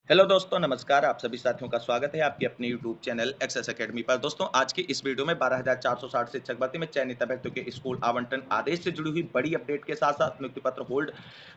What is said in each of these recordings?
Hello दोस्तों, नमस्कार। आप सभी साथियों का स्वागत है आपके अपने यूट्यूब चैनल एक्सेस एकेडमी पर। दोस्तों, आज की इस वीडियो में 12,460 शिक्षक भर्ती में चयनित अभ्यर्थियों के स्कूल आवंटन आदेश से जुड़ी हुई बड़ी अपडेट के साथ-साथ नियुक्ति पत्र होल्ड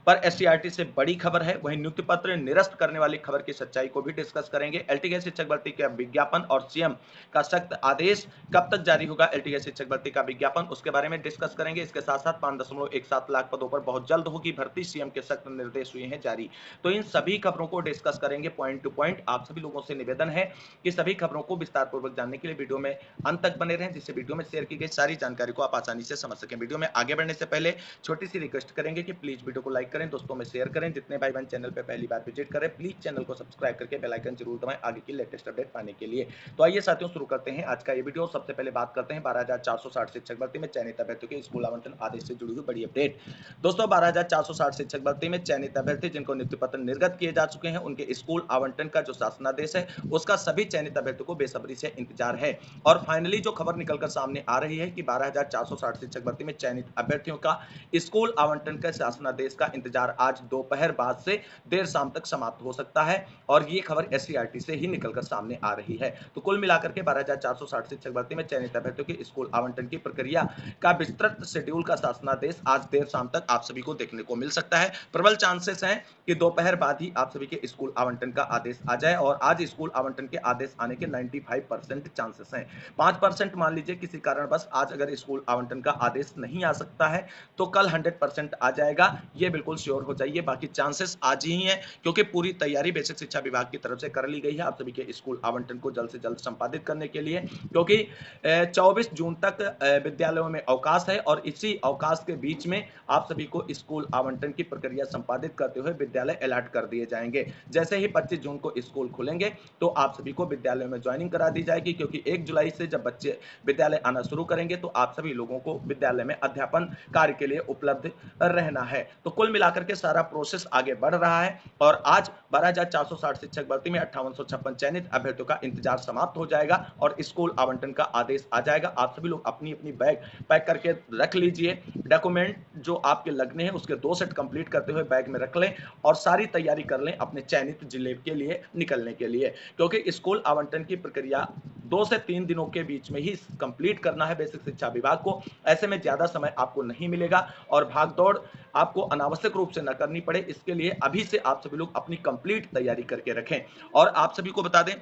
पर एससीईआरटी से बड़ी खबर है। वहीं नियुक्ति पत्र निरस्त करने वाली खबर की सच्चाई को भी डिस्कस करेंगे। एलटीके शिक्षक भर्ती का विज्ञापन और सीएम का सख्त आदेश कब तक जारी होगा? एलटीके शिक्षक भर्ती का विज्ञापन, उसके बारे में डिस्कस करेंगे। इसके साथ-साथ 5.17 लाख पदों पर बहुत जल्द होगी भर्ती, सीएम के सख्त निर्देश हुए हैं जारी। तो इन सभी खबरों को डिस्कस करेंगे पॉइंट टू पॉइंट। आप सभी लोगों से निवेदन है कि सभी खबरों को विस्तार पूर्वक जानने के लिए वीडियो में अंत तक बने रहें, जिससे वीडियो में शेयर की गई सारी जानकारी को आप आसानी से समझ सकें। वीडियो में आगे बढ़ने से पहले छोटी सी रिक्वेस्ट करेंगे कि प्लीज वीडियो को लाइक करें, दोस्तों में शेयर करें। जितने भाई बहन चैनल पर पहली बार विजिट करें, प्लीज चैनल को सब्सक्राइब करके बेल आइकन जरूर दबाएं आगे की लेटेस्ट अपडेट पाने के लिए। तो आइए साथियों, शुरू करते हैं आज का ये वीडियो। सबसे पहले बात करते हैं 12,460 शिक्षक भर्ती में चयनित अभ्यर्थियों के स्कूल आवंटन आदेश से जुड़ी हुई बड़ी अपडेट। दोस्तों, 12,460 शिक्षक भर्ती में चयनित अभ्यर्थी जिनको नियुक्ति पत्र निर्गत किए जा चुके हैं, उनके स्कूल आवंटन का जो शासनादेश है, उसका सभी चयनित अभ्यर्थियों को बेसब्री से इंतजार है। और फाइनली जो खबर निकलकर सामने आ रही है कि 12,460 शिक्षक भर्ती में चयनित अभ्यर्थियों का स्कूल आवंटन का शासनादेश का इंतजार आज दोपहर बाद से देर शाम तक समाप्त हो सकता है। और ये खबर एससीईआरटी से ही निकलकर सामने आ रही है। तो कुल मिलाकर के 12,460 शिक्षक भर्ती में चयनित अभ्यर्थियों के स्कूल आवंटन की प्रक्रिया का विस्तृत शेड्यूल का शासनादेश आज देर शाम तक आप सभी को देखने को मिल सकता है। प्रबल चांसेस हैं कि दोपहर बाद ही आप सभी के स्कूल आवंटन का आदेश आ जाए। और आज स्कूल आवंटन के आदेश आने के 95% चांसेस हैं। 5% मान लीजिए किसी कारणवश आज अगर स्कूल आवंटन का आदेश नहीं आ सकता है, तो कल 100% आ जाएगा, ये बिल्कुल श्योर हो जाइए। बाकी चांसेस आज ही हैं, क्योंकि पूरी तैयारी बेसिक शिक्षा विभाग की तरफ से कर ली गई है आप सभी के स्कूल आवंटन को जल्द से जल्द संपादित करने के लिए। क्योंकि 24 जून तक विद्यालयों में अवकाश है, और इसी अवकाश के बीच में आप सभी को स्कूल आवंटन की प्रक्रिया संपादित करते हुए विद्यालय अलॉट कर दिए जाएंगे। जैसे ही 25 जून को स्कूल खुलेंगे, तो आप सभी को विद्यालय में ज्वाइनिंग करा दी जाएगी, क्योंकि 1 जुलाई से जब बच्चे विद्यालय आना शुरू करेंगे, तो आप सभी लोगों को विद्यालय में अध्यापन कार्य के लिए उपलब्ध रहना है। तो कुल मिलाकर के सारा प्रोसेस आगे बढ़ रहा है, और आज 12,460 शिक्षक भर्ती में 5856 चयनित अभ्यर्थियों का इंतजार समाप्त हो जाएगा और स्कूल आवंटन का आदेश आ जाएगा। आप सभी लोग अपनी अपनी बैग पैक करके रख लीजिए। डॉक्यूमेंट जो आपके लगने हैं, उसके 2 सेट कंप्लीट करते हुए बैग में रख लें, और सारी तैयारी कर लें अपने चयनित जिले के लिए निकलने के लिए। क्योंकि स्कूल आवंटन की प्रक्रिया 2 से 3 दिनों के बीच में ही कंप्लीट करना है बेसिक शिक्षा विभाग को। ऐसे में ज्यादा समय आपको नहीं मिलेगा, और भागदौड़ आपको अनावश्यक रूप से न करनी पड़े, इसके लिए अभी से आप सभी लोग अपनी कंप्लीट तैयारी करके रखें। और आप सभी को बता दें,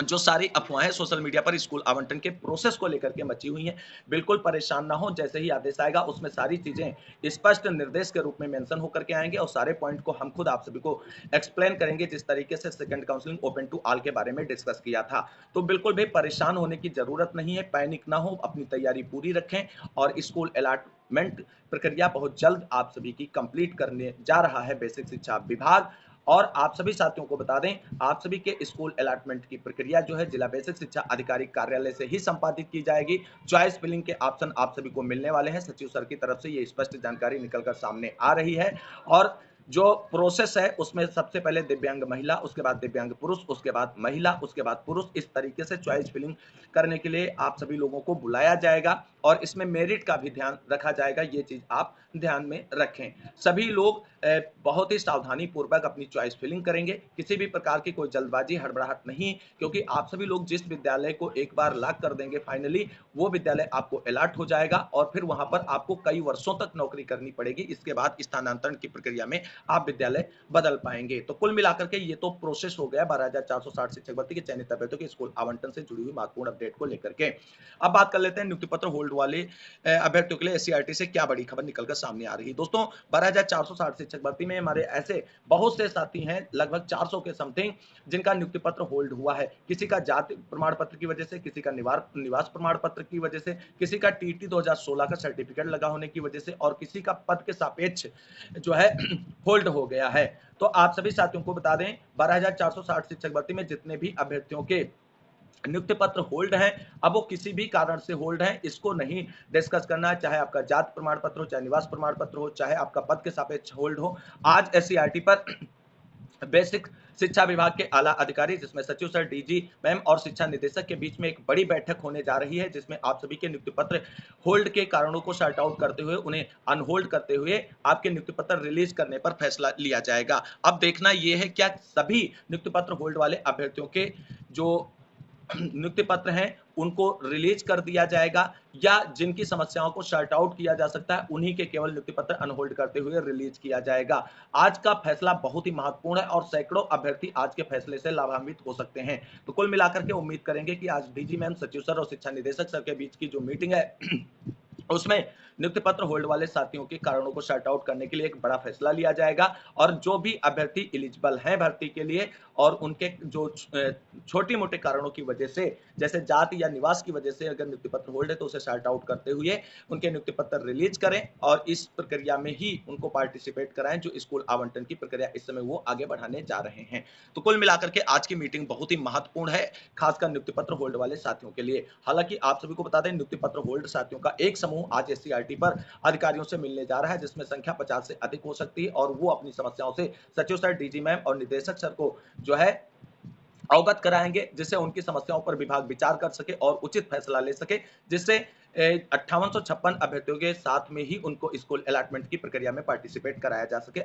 जो सारी अफवाहें सोशल मीडिया पर स्कूल आवंटन के प्रोसेस को लेकर के मची हुई हैं, बिल्कुल परेशान ना हो। जैसे ही आदेश आएगा, उसमें सारी चीजें स्पष्ट निर्देश के रूप में मेंशन होकर के आएंगे, और सारे पॉइंट को हम खुद आप सभी को एक्सप्लेन करेंगे, जिस तरीके से second counselling open to all के बारे में डिस्कस किया था। तो बिल्कुल भी परेशान होने की जरूरत नहीं है, पैनिक ना हो, अपनी तैयारी पूरी रखें। और स्कूल अलॉटमेंट प्रक्रिया बहुत जल्द आप सभी की कंप्लीट करने जा रहा है बेसिक शिक्षा विभाग। और आप सभी साथियों को बता दें, आप सभी के स्कूल अलॉटमेंट की प्रक्रिया जो है जिला बेसिक शिक्षा अधिकारी कार्यालय से ही संपादित की जाएगी। चॉइस फिलिंग के ऑप्शन आप सभी को मिलने वाले हैं। सचिव सर की तरफ से ये स्पष्ट जानकारी निकलकर सामने आ रही है। और जो प्रोसेस है, उसमें सबसे पहले दिव्यांग महिला, उसके बाद दिव्यांग पुरुष, उसके बाद महिला, उसके बाद पुरुष, इस तरीके से चॉइस फिलिंग करने के लिए आप सभी लोगों को बुलाया जाएगा। और इसमें मेरिट का भी ध्यान रखा जाएगा, ये चीज आप ध्यान में रखें। सभी लोग बहुत ही सावधानी पूर्वक अपनी चॉइस फिलिंग करेंगे, किसी भी प्रकार की कोई जल्दबाजी हड़बड़ाहट नहीं, क्योंकि आप सभी लोग जिस विद्यालय को एक बार लॉक कर देंगे फाइनली, वो विद्यालय आपको अलॉट हो जाएगा, और फिर वहां पर आपको कई वर्षों तक नौकरी करनी पड़ेगी। इसके बाद स्थानांतरण की प्रक्रिया में आप विद्यालय बदल पाएंगे। तो कुल मिलाकर के ये तो प्रोसेस हो गया 12,460 शिक्षक भर्ती के चयनित अभ्यर्थियों के स्कूल आवंटन से जुड़ी हुई महत्वपूर्ण अपडेट को लेकर के। अब बात कर लेते हैं नियुक्ति पत्र होल्ड वाले अभ्यर्थियों के लिए एससीईआरटी से क्या बड़ी खबर निकलकर सामने आ रही है। दोस्तों, 12,460 शिक्षक भर्ती में हमारे ऐसे बहुत से साथी हैं, लगभग 400 के समथिंग, जिनका नियुक्ति पत्र होल्ड हुआ है। किसी का जाति प्रमाण पत्र की वजह से, किसी का निवास प्रमाण पत्र की वजह से, किसी का टीटी 2016 का सर्टिफिकेट लगा होने की वजह से, और किसी का पद के सापेक्ष जो है होल्ड हो गया है। तो आप सभी साथियों को बता दें, 12,460 शिक्षक भर्ती में जितने भी अभ्यर्थियों के नियुक्ति पत्र होल्ड है, अब वो किसी भी कारण से होल्ड है, इसको नहीं डिस्कस करना है। चाहे आपका जाति प्रमाण पत्र हो, चाहे निवास प्रमाण पत्र हो, चाहे आपका पद के सापेक्ष होल्ड हो, आज एससीईआरटी पर बेसिक शिक्षा विभाग के आला अधिकारी जिसमें सचिव सर, डीजी मैम और शिक्षा निदेशक के बीच में एक बड़ी बैठक होने जा रही है, जिसमें आप सभी के नियुक्ति पत्र होल्ड के कारणों को सॉर्ट आउट करते हुए उन्हें अनहोल्ड करते हुए आपके नियुक्ति पत्र रिलीज करने पर फैसला लिया जाएगा। अब देखना यह है क्या सभी नियुक्ति पत्र होल्ड वाले अभ्यर्थियों के जो नियुक्ति पत्र हैं उनको रिलीज कर दिया जाएगा, या जिनकी समस्याओं को शॉर्ट आउट किया जा सकता है उन्हीं के केवल नियुक्ति पत्र अनहोल्ड करते हुए रिलीज किया जाएगा। आज का फैसला बहुत ही महत्वपूर्ण है और सैकड़ों अभ्यर्थी आज के फैसले से लाभान्वित हो सकते हैं। तो कुल मिलाकर के उम्मीद करेंगे कि आज डीजी मैम, सचिव सर और शिक्षा निदेशक सर के बीच की जो मीटिंग है उसमें नियुक्ति पत्र होल्ड वाले साथियों के कारणों को शॉर्ट आउट करने के लिए एक बड़ा फैसला लिया जाएगा, और जो भी अभ्यर्थी एलिजिबल हैं भर्ती के लिए और उनके जो छोटी मोटे कारणों की वजह से, जैसे जाति या निवास की वजह से अगर नियुक्ति पत्र होल्ड है तो उसे शॉर्ट आउट करते हुए उनके नियुक्ति पत्र रिलीज करें और इस प्रक्रिया में ही उनको पार्टिसिपेट कराएं जो स्कूल आवंटन की प्रक्रिया इस समय वो आगे बढ़ाने जा रहे हैं। तो कुल मिलाकर के आज की मीटिंग बहुत ही महत्वपूर्ण है, खासकर नियुक्ति पत्र होल्ड वाले साथियों के लिए। हालांकि आप सभी को बता दें, नियुक्ति पत्र होल्ड साथियों का एक समूह आज एससीईआरटी पर अधिकारियों से मिलने जा रहा है, जिसमें संख्या 50 से अधिक हो सकती है, और वो अपनी समस्याओं से सचिव सर, डीजी मैम और निदेशक सर को जो है अवगत कराएंगे, जिससे उनकी समस्याओं पर विभाग विचार कर सके और उचित फैसला ले सके, जिससे 5856 अभ्यर्थियों के साथ में ही उनको स्कूल अलॉटमेंट की प्रक्रिया में पार्टिसिपेट कराया जा सके।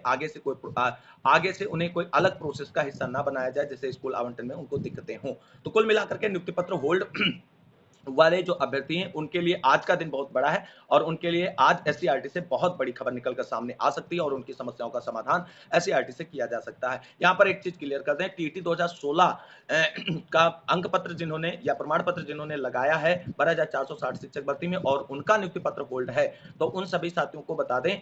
आगे से उन्हें कोई अलग प्रोसेस का हिस्सा ना बनाया जाए, जिससे स्कूल आवंटन में उनको दिक्कतें हों। तो कुल मिलाकर के नियुक्ति पत्र होल्ड वाले जो अभ्यर्थी हैं उनके लिए आज का दिन बहुत बड़ा है, और उनके लिए आज एससीईआरटी से बहुत बड़ी खबर निकलकर सामने आ सकती है और उनकी समस्याओं का समाधान एससीईआरटी से किया जा सकता है। यहाँ पर एक चीज क्लियर कर दें, टीटी 2016 का अंक पत्र जिन्होंने या प्रमाण पत्र जिन्होंने लगाया है 12,460 शिक्षक भर्ती में और उनका नियुक्ति पत्र होल्ड है, तो उन सभी साथियों को बता दें,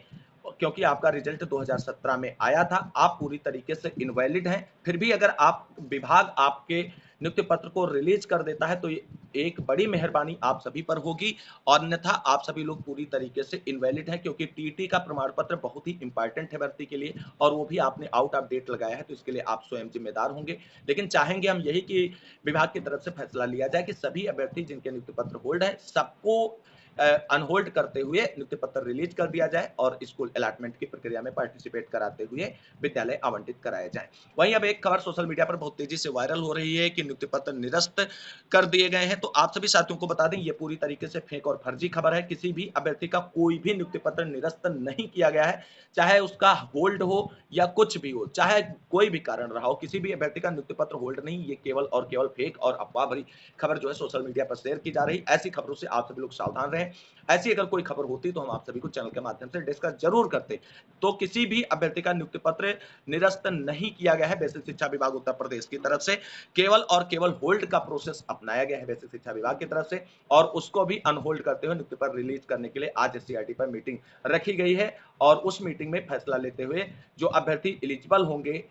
क्योंकि आपका रिजल्ट 2017 में आया था, आप पूरी तरीके से इनवैलिड हैं। फिर भी अगर आप विभाग आपके नियुक्ति पत्र को रिलीज कर देता है तो ये एक बड़ी मेहरबानी आप सभी पर होगी, और अन्यथा आप सभी लोग पूरी तरीके से इनवैलिड हैं, क्योंकि टीटी का प्रमाण पत्र बहुत ही इंपॉर्टेंट है भर्ती के लिए, और वो भी आपने आउट ऑफ डेट लगाया है, तो इसके लिए आप स्वयं जिम्मेदार होंगे। लेकिन चाहेंगे हम यही कि विभाग की तरफ से फैसला लिया जाए कि सभी अभ्यर्थी जिनके नियुक्ति पत्र होल्ड है सबको अनहोल्ड करते हुए नियुक्ति पत्र रिलीज कर दिया जाए और स्कूल अलॉटमेंट की प्रक्रिया में पार्टिसिपेट कराते हुए विद्यालय आवंटित कराए जाए। वहीं अब एक खबर सोशल मीडिया पर बहुत तेजी से वायरल हो रही है कि नियुक्ति पत्र निरस्त कर दिए गए हैं। तो आप सभी साथियों को बता दें, ये पूरी तरीके से फेक और फर्जी खबर है। किसी भी अभ्यर्थी का कोई भी नियुक्ति पत्र निरस्त नहीं किया गया है, चाहे उसका होल्ड हो या कुछ भी हो, चाहे कोई भी कारण रहा हो, किसी भी अभ्यर्थी का नियुक्ति पत्र होल्ड नहीं। ये केवल और केवल फेक और अफवाह भरी खबर जो है सोशल मीडिया पर शेयर की जा रही। ऐसी खबरों से आप सभी लोग सावधान रहें। ऐसी अगर कोई खबर होती तो हम आप सभी को चैनल के माध्यम से डिस्कस जरूर करते। तो किसी भी अभ्यर्थी का नियुक्ति पत्र निरस्त नहीं किया गया है बेसिक शिक्षा विभाग उत्तर प्रदेश की तरफ से, केवल और केवल होल्ड का प्रोसेस अपनाया गया है बेसिक शिक्षा विभाग की तरफ से, और उसको भी अनहोल्ड करते हुए नियुक्ति पत्र रिलीज करने के लिए आज एससीईआरटी पर मीटिंग रखी गई है, और उस मीटिंग में फैसला लेते हुए जो अभ्यर्थी एलिजिबल होंगे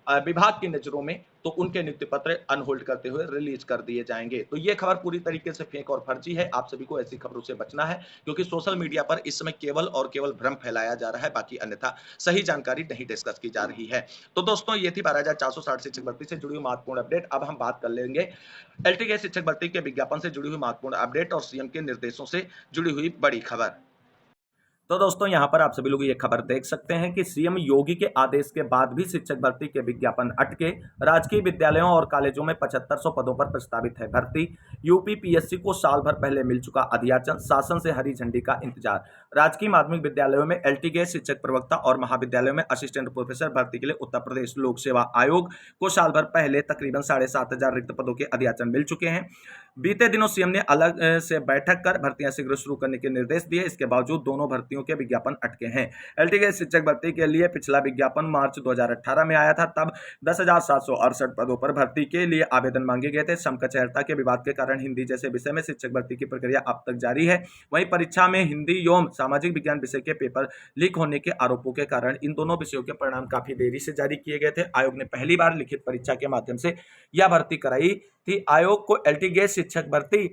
विभाग की नजरों में, तो उनके नियुक्ति पत्र अनहोल्ड करते हुए रिलीज कर दिए जाएंगे। तो ये खबर पूरी तरीके से फेक और फर्जी है। आप सभी को ऐसी खबरों से बचना है, क्योंकि सोशल मीडिया पर इस समय केवल और केवल भ्रम फैलाया जा रहा है, बाकी अन्यथा सही जानकारी नहीं डिस्कस की जा रही है। तो दोस्तों, ये थी 12,460 शिक्षक भर्ती से जुड़ी हुई महत्वपूर्ण अपडेट। अब हम बात कर लेंगे एलटी शिक्षक भर्ती के विज्ञापन से जुड़ी हुई महत्वपूर्ण अपडेट और सीएम के निर्देशों से जुड़ी हुई बड़ी खबर। तो दोस्तों, यहां पर आप सभी लोग ये खबर देख सकते हैं कि सीएम योगी के आदेश के बाद भी शिक्षक भर्ती के विज्ञापन अटके। राजकीय विद्यालयों और कॉलेजों में 7500 पदों पर प्रस्तावित है भर्ती। यूपी पीएससी को साल भर पहले मिल चुका अध्याचन, शासन से हरी झंडी का इंतजार। राजकीय माध्यमिक विद्यालयों में एलटी शिक्षक प्रवक्ता और महाविद्यालयों में असिस्टेंट प्रोफेसर भर्ती के लिए उत्तर प्रदेश लोक सेवा आयोग को साल भर पहले तकरीबन 7500 रिक्त पदों के अध्याचन मिल चुके हैं। बीते दिनों सीएम ने अलग से बैठक कर भर्तियां शीघ्र शुरू करने के निर्देश दिए। इसके बावजूद दोनों भर्तियों के विज्ञापन अटके हैं। एलटी शिक्षक भर्ती के लिए पिछला विज्ञापन मार्च 2018 में आया था। तब 10,768 पदों पर भर्ती के लिए आवेदन मांगे गए थे। समकक्षता के विवाद के कारण हिंदी जैसे विषय में शिक्षक भर्ती की प्रक्रिया अब तक जारी है। वहीं परीक्षा में हिंदी एवं सामाजिक विज्ञान विषय के पेपर लीक होने के आरोपों के कारण इन दोनों विषयों के परिणाम काफी देरी से जारी किए गए थे। आयोग ने पहली बार लिखित परीक्षा के माध्यम से यह भर्ती कराई थी। आयोग को एलटी शिक्षक भर्ती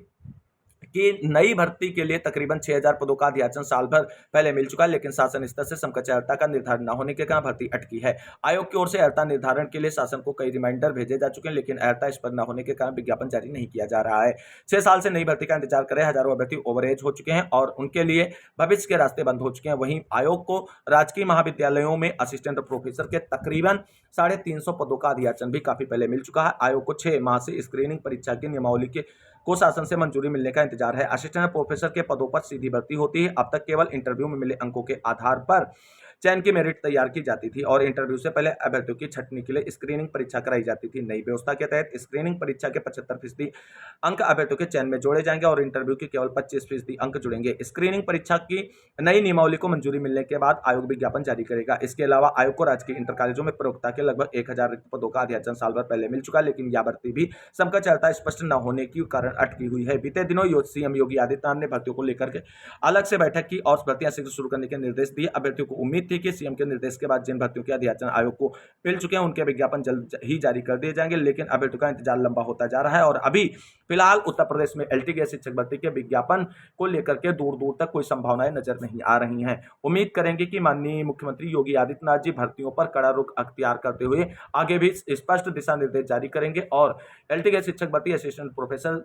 कि नई भर्ती के लिए तकरीबन 6000 पदों का अध्याचन साल भर पहले मिल चुका है, लेकिन शासन स्तर से समकक्ष अर्हता का निर्धारण न होने के कारण भर्ती अटकी है। आयोग की ओर से अर्हता निर्धारण के लिए शासन को कई रिमाइंडर भेजे जा चुके हैं, लेकिन अर्हता स्पष्ट न होने के कारण विज्ञापन जारी नहीं किया जा रहा है। 6 साल से नई भर्ती का इंतजार कर रहे हजारों अभ्यर्थी ओवरएज हो चुके हैं और उनके लिए भविष्य के रास्ते बंद हो चुके हैं। वहीं आयोग को राजकीय महाविद्यालयों में असिस्टेंट प्रोफेसर के तकरीबन 350 पदों का अध्याचन भी काफी पहले मिल चुका है। आयोग को 6 माह से स्क्रीनिंग परीक्षा की नियमावली के को शासन से मंजूरी मिलने का इंतजार है। असिस्टेंट प्रोफेसर के पदों पर सीधी भर्ती होती है। अब तक केवल इंटरव्यू में मिले अंकों के आधार पर चयन की मेरिट तैयार की जाती थी और इंटरव्यू से पहले अभ्यर्थियों की छंटनी के लिए स्क्रीनिंग परीक्षा कराई जाती थी। नई व्यवस्था के तहत स्क्रीनिंग परीक्षा के 75% अंक अभ्यर्थियों के चयन में जोड़े जाएंगे और इंटरव्यू के केवल 25% अंक जुड़ेंगे। स्क्रीनिंग परीक्षा की नई नियमावली को मंजूरी मिलने के बाद आयोग विज्ञापन जारी करेगा। इसके अलावा आयोग को राजकीय इंटर कॉलेजों में प्रवक्ता के लगभग 1000 रिक्त पदों का अध्याचन साल भर पहले मिल चुका है, लेकिन यह भर्ती भी समकक्ष अर्हता स्पष्ट न होने के कारण अटकी हुई है। बीते दिनों सीएम योगी आदित्यनाथ ने भर्तियों को लेकर के अलग से बैठक की और भर्तियां शीघ्र शुरू करने के निर्देश दिए। अभ्यर्थियों को उम्मीद थी कि सीएम के निर्देश के बाद जिन भर्तियों के अध्याचन आयोग को मिल चुके हैं उनके विज्ञापन जल्द ही जारी कर दिए जाएंगे, लेकिन अभ्यर्थियों का इंतजार लंबा होता जा रहा है और अभी फिलहाल उत्तर प्रदेश में एलटी शिक्षक भर्ती के विज्ञापन को लेकर के दूर दूर तक कोई संभावनाएं नजर नहीं आ रही हैं। उम्मीद करेंगे कि माननीय मुख्यमंत्री योगी आदित्यनाथ जी भर्तियों पर कड़ा रुख अख्तियार करते हुए आगे भी स्पष्ट दिशा निर्देश जारी करेंगे और एलटी शिक्षक भर्ती असिस्टेंट प्रोफेसर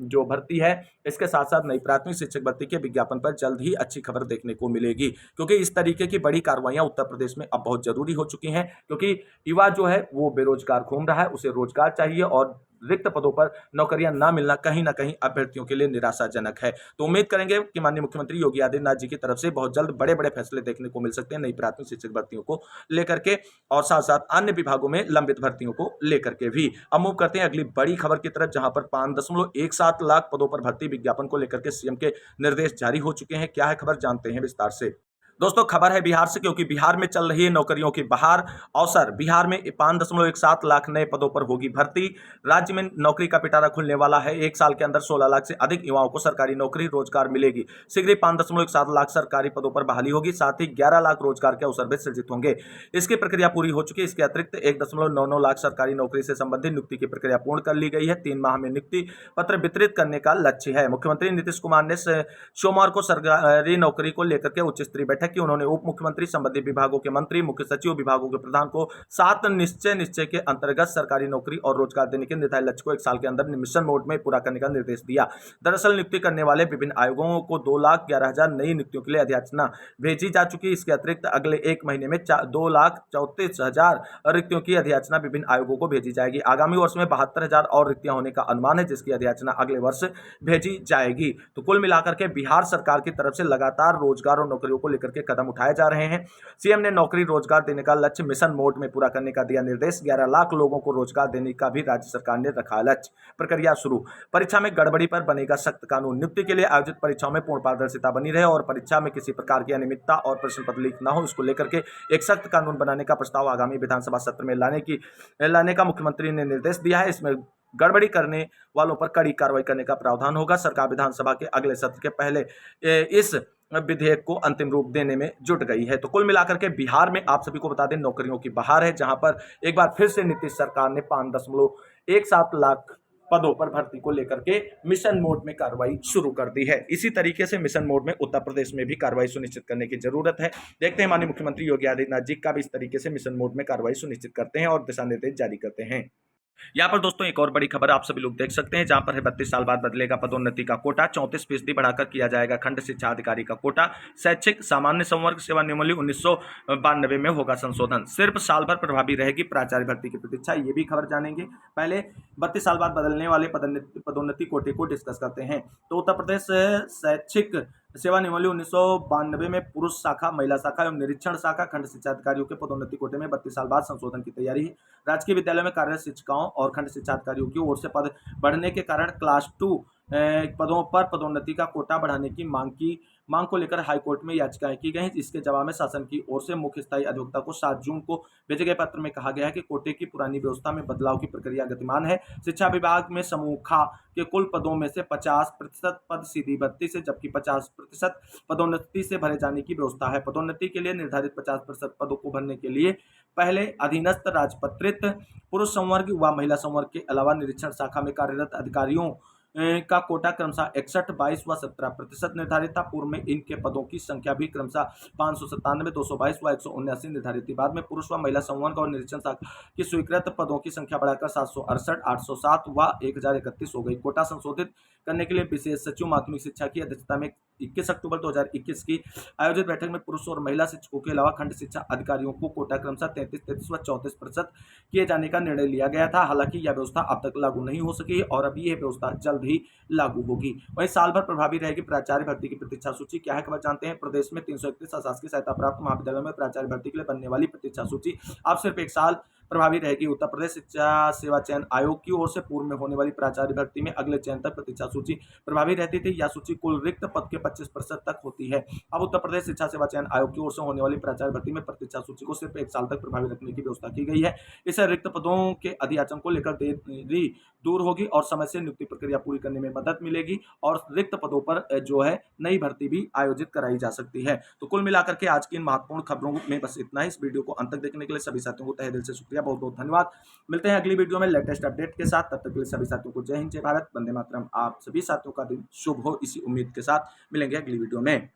जो भर्ती है इसके साथ साथ नई प्राथमिक शिक्षक भर्ती के विज्ञापन पर जल्द ही अच्छी खबर देखने को मिलेगी, क्योंकि इस तरीके की बड़ी कार्रवाइयां उत्तर प्रदेश में अब बहुत जरूरी हो चुकी हैं, क्योंकि युवा जो है वो बेरोजगार घूम रहा है, उसे रोजगार चाहिए और रिक्त पदों पर नौकरियां ना मिलना कहीं ना कहीं अभ्यर्थियों के लिए निराशाजनक है। तो उम्मीद करेंगे कि माननीय मुख्यमंत्री योगी आदित्यनाथ जी की तरफ से बहुत जल्द बड़े बड़े फैसले देखने को मिल सकते हैं नई प्राथमिक शिक्षक भर्तियों को लेकर के और साथ साथ अन्य विभागों में लंबित भर्तियों को लेकर के भी। अब मूव करते हैं अगली बड़ी खबर की तरफ, जहां पर 5.17 लाख पदों पर भर्ती विज्ञापन को लेकर के सीएम के निर्देश जारी हो चुके हैं। क्या है खबर, जानते हैं विस्तार से। दोस्तों खबर है बिहार से, क्योंकि बिहार में चल रही है नौकरियों की बहार। अवसर बिहार में 5.17 लाख नए पदों पर होगी भर्ती। राज्य में नौकरी का पिटारा खुलने वाला है। एक साल के अंदर 16 लाख से अधिक युवाओं को सरकारी नौकरी रोजगार मिलेगी। शीघ्र ही 5.17 लाख सरकारी पदों पर बहाली होगी, साथ ही 11 लाख रोजगार के अवसर भी सृजित होंगे। इसकी प्रक्रिया पूरी हो चुकी है। इसके अतिरिक्त 1.99 लाख सरकारी नौकरी से संबंधित नियुक्ति की प्रक्रिया पूर्ण कर ली गई है। 3 माह में नियुक्ति पत्र वितरित करने का लक्ष्य है। मुख्यमंत्री नीतीश कुमार ने सोमवार को सरकारी नौकरी को लेकर के उच्च स्तरीय बैठक की। उन्होंने उप मुख्यमंत्री, संबंधित विभागों के मंत्री, मुख्य सचिव, विभागों के प्रधान को 7 निश्चय के अंतर्गत सरकारी नौकरी और रोजगार देने के निर्धारित लक्ष्य को 1 साल के अंदर मिशन मोड में पूरा करने का निर्देश दिया। दरअसल नियुक्ति करने वाले विभिन्न आयोगों को 2,11,000 नई नियुक्तियों के लिए अधियाचना भेजी जा चुकी है। इसके अतिरिक्त अगले 1 महीने में 2,34,000 रिक्तियों की अधियाचना विभिन्न आयोगों को भेजी जाएगी। आगामी वर्ष में 72,000 और रिक्तियां होने का अनुमान है, जिसकी अधियाचना अगले वर्ष भेजी जाएगी। तो कुल मिलाकर के बिहार सरकार की तरफ से लगातार रोजगार और नौकरियों को लेकर के कदम उठाए जा रहे हैं। सीएम ने नौकरी रोजगार देने का लक्ष्य मिशन मोड में पूरा करने का दिया निर्देश। 11 लाख लोगों को रोजगार देने का भी राज्य सरकार ने रखा लक्ष्य। प्रक्रिया शुरू। परीक्षा में गड़बड़ी पर बनेगा सख्त कानून। नियुक्ति के लिए आयोजित परीक्षाओं में पूर्ण पारदर्शिता बनी रहे और परीक्षा में किसी प्रकार की अनियमितता और प्रश्न पत्र लीक न हो, इसको लेकर के एक सख्त कानून बनाने का प्रस्ताव आगामी विधानसभा सत्र में लाने का मुख्यमंत्री ने निर्देश दिया है। इसमें गड़बड़ी करने वालों पर कड़ी कार्रवाई करने का प्रावधान होगा। सरकार विधानसभा के अगले सत्र के पहले इस विधेयक को अंतिम रूप देने में जुट गई है। तो कुल मिलाकर के बिहार में आप सभी को बता दें नौकरियों की बहार है, जहां पर एक बार फिर से नीतीश सरकार ने 5.17 लाख पदों पर भर्ती को लेकर के मिशन मोड में कार्रवाई शुरू कर दी है। इसी तरीके से मिशन मोड में उत्तर प्रदेश में भी कार्रवाई सुनिश्चित करने की जरूरत है। देखते हैं माननीय मुख्यमंत्री योगी आदित्यनाथ जी का भी इस तरीके से मिशन मोड में कार्रवाई सुनिश्चित करते हैं और दिशा निर्देश जारी करते हैं। यहाँ पर दोस्तों एक और बड़ी खबर आप सभी लोग देख सकते हैं, जहां पर है 32 साल बाद बदलेगा पदोन्नति का कोटा। 34% बढ़ाकर किया जाएगा खंड शिक्षा अधिकारी का कोटा। शैक्षिक सामान्य संवर्ग सेवा नियमावली 1992 में होगा संशोधन। सिर्फ साल भर प्रभावी रहेगी प्राचार्य भर्ती की प्रतीक्षा। ये भी खबर जानेंगे। पहले 32 साल बाद बदलने वाले पदोन्नति कोटे को डिस्कस करते हैं। तो उत्तर प्रदेश शैक्षिक सेवा नियमावली 1992 में पुरुष शाखा, महिला शाखा एवं निरीक्षण शाखा खंड शिक्षा अधिकारियों के पदोन्नति कोटे में 32 साल बाद संशोधन की तैयारी है। राजकीय विद्यालयों में कार्यरत शिक्षिकाओं और खंड शिक्षा अधिकारियों की ओर से पद बढ़ने के कारण क्लास 2 पदों पर पदोन्नति का कोटा बढ़ाने की मांग को लेकर हाईकोर्ट में याचिकाएं की गई। इसके जवाब में शासन की ओर से मुख्य स्थायी अधिवक्ता को 7 जून को भेजे गए पत्र में कहा गया है कि कोटे की पुरानी व्यवस्था में बदलाव की प्रक्रिया गतिमान है। शिक्षा विभाग में समूह ख के कुल पदों में से 50% पद सीधी भर्ती से, जबकि 50% पदोन्नति से भरे जाने की व्यवस्था है। पदोन्नति के लिए निर्धारित 50% पदों को भरने के लिए पहले अधीनस्थ राजपत्रित पुरुष संवर्ग व महिला संवर्ग के अलावा निरीक्षण शाखा में कार्यरत अधिकारियों का कोटा क्रमशः 61, 22 व 17% निर्धारित था। पूर्व में इनके पदों की संख्या भी क्रमशः 597, 222 व 179 निर्धारित थी। बाद में पुरुष व महिला संवर्ग और निरीक्षण शाखा की स्वीकृत पदों की संख्या बढ़ाकर 768, 807 व 1031 हो गई। कोटा संशोधित करने के लिए विशेष सचिव माध्यमिक शिक्षा की अध्यक्षता में 21 अक्टूबर 2021 की आयोजित बैठक में पुरुष और महिला शिक्षकों के अलावा खंड शिक्षा अधिकारियों को कोटा क्रमशः 33, 33 व 34% किए जाने का निर्णय लिया गया था। हालांकि यह व्यवस्था अब तक लागू नहीं हो सकी और अब यह व्यवस्था जल्द ही लागू होगी। वहीं साल भर प्रभावी रहेगी प्राचार्य भर्ती की प्रतीक्षा सूची। क्या है खबर जानते हैं। प्रदेश में 331 अशासकीय सहायता प्राप्त महाविद्यालयों में प्राचार्य भर्ती के लिए बनने वाली प्रतीक्षा सूची अब सिर्फ एक साल प्रभावी रहेगी। उत्तर प्रदेश शिक्षा सेवा चयन आयोग की ओर से पूर्व में होने वाली प्राचार्य भर्ती में अगले चयन तक प्रतीक्षा सूची प्रभावी रहती थी। यह सूची कुल रिक्त पद के 25% तक होती है। अब उत्तर प्रदेश शिक्षा सेवा चयन आयोग की ओर से होने वाली प्राचार्य भर्ती में प्रतीक्षा सूची को सिर्फ एक साल तक प्रभावी रखने की व्यवस्था की गई है। इससे रिक्त पदों के अधियाचन को लेकर देरी दूर होगी और समय से नियुक्ति प्रक्रिया पूरी करने में मदद मिलेगी और रिक्त पदों पर जो है नई भर्ती भी आयोजित कराई जा सकती है। तो कुल मिलाकर के आज की इन महत्वपूर्ण खबरों में बस इतना ही। इस वीडियो को अंत तक देखने के लिए सभी साथियों को तहे दिल से शुक्रिया, बहुत बहुत धन्यवाद। मिलते हैं अगली वीडियो में लेटेस्ट अपडेट के साथ। तब तक के लिए सभी साथियों को जय हिंद, जय भारत, वंदे मातरम। आप सभी साथियों का दिन शुभ हो, इसी उम्मीद के साथ मिलेंगे अगली वीडियो में।